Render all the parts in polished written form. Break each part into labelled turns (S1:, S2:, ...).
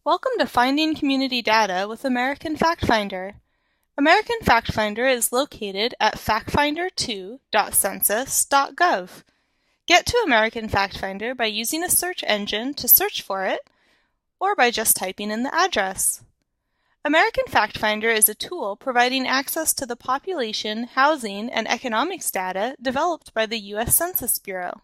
S1: Welcome to Finding Community Data with American FactFinder. American FactFinder is located at factfinder2.census.gov. Get to American FactFinder by using a search engine to search for it, or by just typing in the address. American FactFinder is a tool providing access to the population, housing, and economics data developed by the U.S. Census Bureau.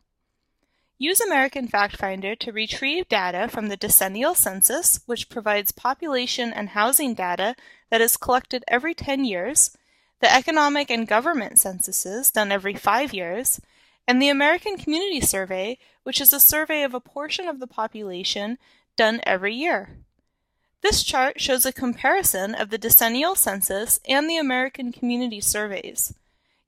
S1: Use American FactFinder to retrieve data from the decennial census, which provides population and housing data that is collected every 10 years, the economic and government censuses done every 5 years, and the American Community Survey, which is a survey of a portion of the population done every year. This chart shows a comparison of the decennial census and the American Community Surveys.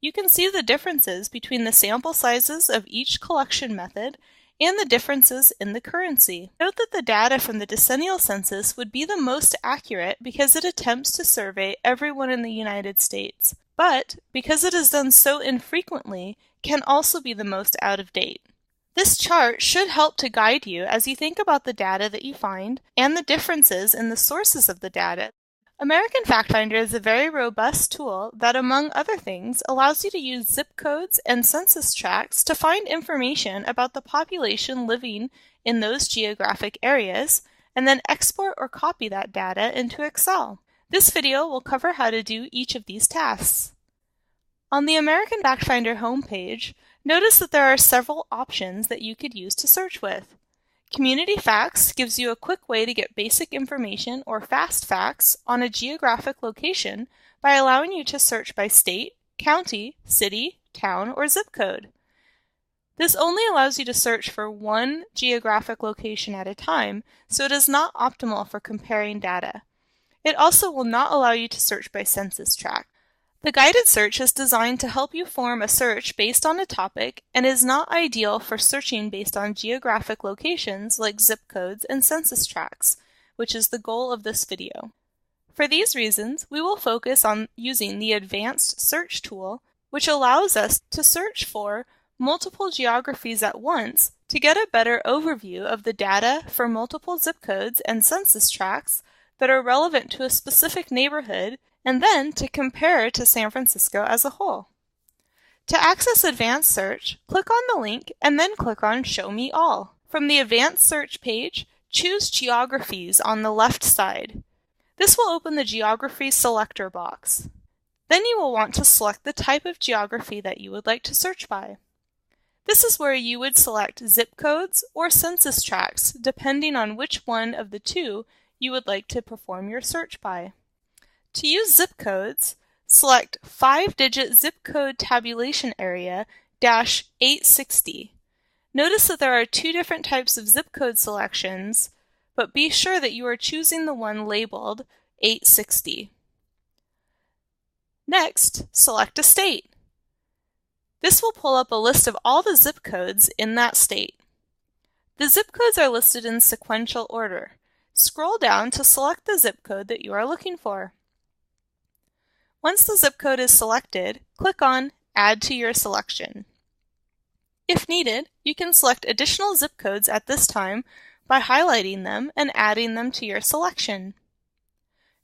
S1: You can see the differences between the sample sizes of each collection method and the differences in the currency. Note that the data from the decennial census would be the most accurate because it attempts to survey everyone in the United States, but because it is done so infrequently, can also be the most out of date. This chart should help to guide you as you think about the data that you find and the differences in the sources of the data. American FactFinder is a very robust tool that, among other things, allows you to use zip codes and census tracts to find information about the population living in those geographic areas, and then export or copy that data into Excel. This video will cover how to do each of these tasks. On the American FactFinder homepage, notice that there are several options that you could use to search with. Community Facts gives you a quick way to get basic information or fast facts on a geographic location by allowing you to search by state, county, city, town, or zip code. This only allows you to search for one geographic location at a time, so it is not optimal for comparing data. It also will not allow you to search by census tract. The guided search is designed to help you form a search based on a topic and is not ideal for searching based on geographic locations like zip codes and census tracts, which is the goal of this video. For these reasons, we will focus on using the Advanced Search tool, which allows us to search for multiple geographies at once to get a better overview of the data for multiple zip codes and census tracts that are relevant to a specific neighborhood, and then to compare to San Francisco as a whole. To access Advanced Search, click on the link and then click on Show Me All. From the Advanced Search page, choose Geographies on the left side. This will open the Geography selector box. Then you will want to select the type of geography that you would like to search by. This is where you would select zip codes or census tracts, depending on which one of the two you would like to perform your search by. To use zip codes, select 5-digit zip code tabulation area -860. Notice that there are two different types of zip code selections, but be sure that you are choosing the one labeled 860. Next, select a state. This will pull up a list of all the zip codes in that state. The zip codes are listed in sequential order. Scroll down to select the zip code that you are looking for. Once the zip code is selected, click on Add to your selection. If needed, you can select additional zip codes at this time by highlighting them and adding them to your selection.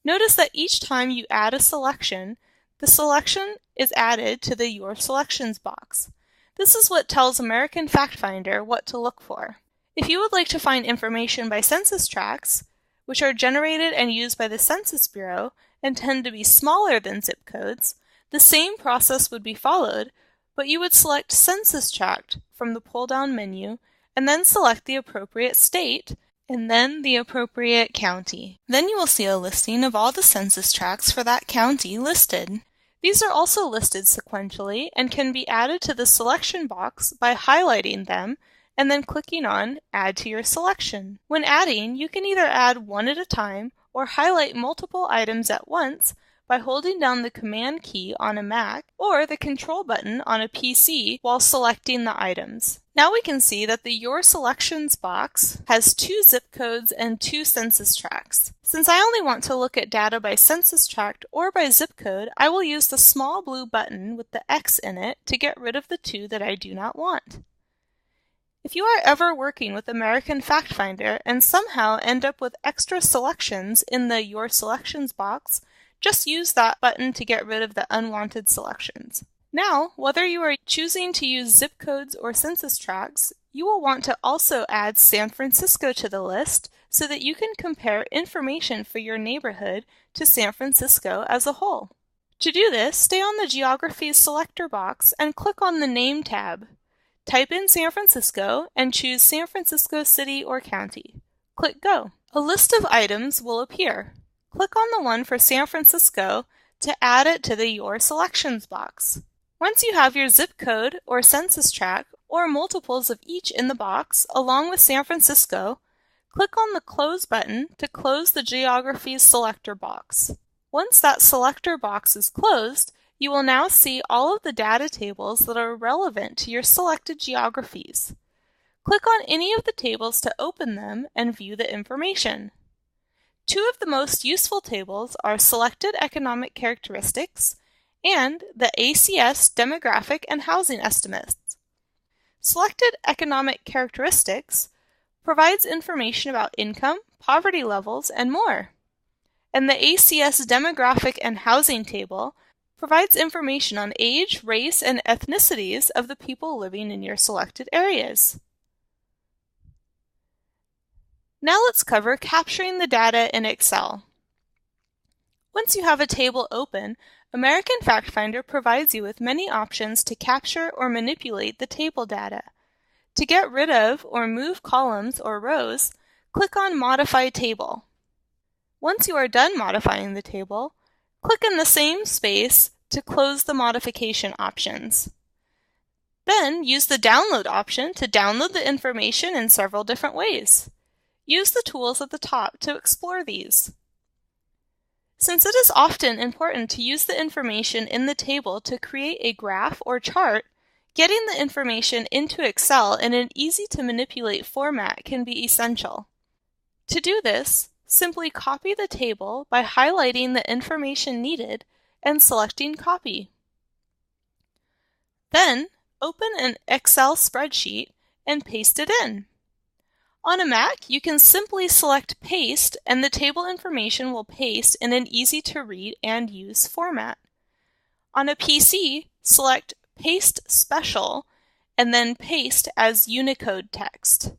S1: Notice that each time you add a selection, the selection is added to the Your Selections box. This is what tells American FactFinder what to look for. If you would like to find information by census tracts, which are generated and used by the Census Bureau and tend to be smaller than zip codes, the same process would be followed, but you would select Census Tract from the pull-down menu and then select the appropriate state and then the appropriate county. Then you will see a listing of all the census tracts for that county listed. These are also listed sequentially and can be added to the selection box by highlighting them and then clicking on Add to your selection. When adding, you can either add one at a time or highlight multiple items at once by holding down the Command key on a Mac or the Control button on a PC while selecting the items. Now we can see that the Your Selections box has 2 zip codes and 2 census tracts. Since I only want to look at data by census tract or by zip code, I will use the small blue button with the X in it to get rid of the 2 that I do not want. If you are ever working with American FactFinder and somehow end up with extra selections in the Your Selections box, just use that button to get rid of the unwanted selections. Now, whether you are choosing to use zip codes or census tracts, you will want to also add San Francisco to the list so that you can compare information for your neighborhood to San Francisco as a whole. To do this, stay on the Geography selector box and click on the Name tab. Type in San Francisco and choose San Francisco City or County. Click Go. A list of items will appear. Click on the one for San Francisco to add it to the Your Selections box. Once you have your zip code or census tract or multiples of each in the box, along with San Francisco, click on the Close button to close the Geography selector box. Once that selector box is closed, you will now see all of the data tables that are relevant to your selected geographies. Click on any of the tables to open them and view the information. Two of the most useful tables are Selected Economic Characteristics and the ACS Demographic and Housing Estimates. Selected Economic Characteristics provides information about income, poverty levels, and more. And the ACS Demographic and Housing table provides information on age, race, and ethnicities of the people living in your selected areas. Now let's cover capturing the data in Excel. Once you have a table open, American FactFinder provides you with many options to capture or manipulate the table data. To get rid of or move columns or rows, click on Modify Table. Once you are done modifying the table, click in the same space to close the modification options. Then use the Download option to download the information in several different ways. Use the tools at the top to explore these. Since it is often important to use the information in the table to create a graph or chart, getting the information into Excel in an easy-to-manipulate format can be essential. To do this, simply copy the table by highlighting the information needed and selecting Copy. Then, open an Excel spreadsheet and paste it in. On a Mac, you can simply select Paste and the table information will paste in an easy-to-read and use format. On a PC, select Paste Special and then paste as Unicode text.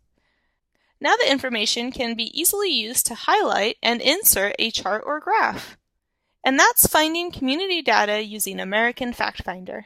S1: Now the information can be easily used to highlight and insert a chart or graph. And that's finding community data using American FactFinder.